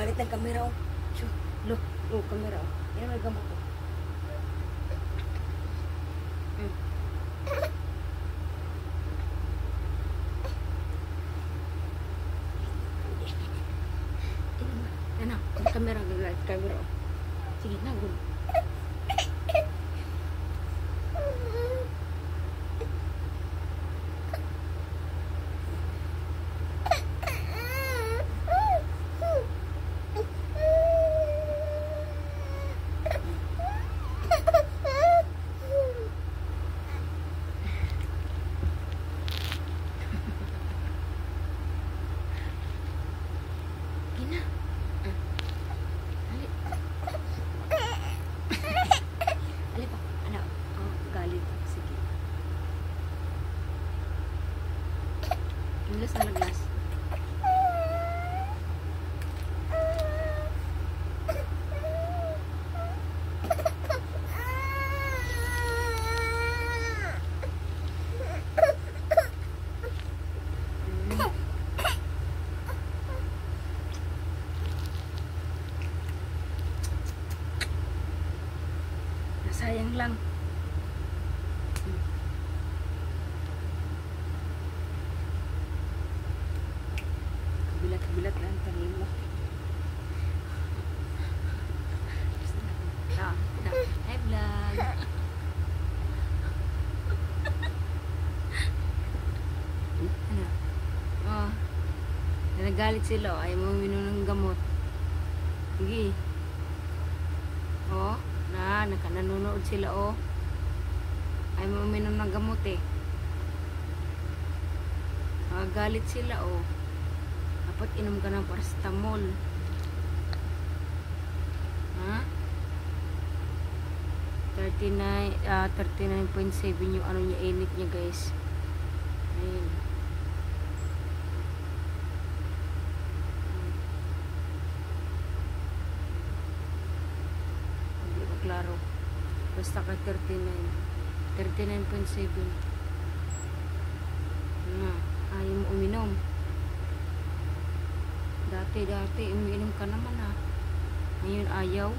Galit ng kamera, oh. Shoo. Look, oh, kamera, oh. Yan may gamot, oh. Ano, kamera, gagalit kamera, oh. Sige na, gulo. Laglas na laglas. Sayang lang. Bilat lang tanin mo. Hi vlog. Ano? Oh. Nagalit sila. Ayaw mo uminom ng gamot. Sige. Oh. Nanonood sila, oh. Ayaw mo uminom ng gamot, eh. Nagagalit sila, oh. Dapat inom ka ng paracetamol. Ha? 39.7 yung ano niya, init niya, guys. Ayun. Hindi ko klaro. Basta ka 39.7. Ayaw mo uminom. Dati, umiinom ka naman, ha. Ngayon, ayaw.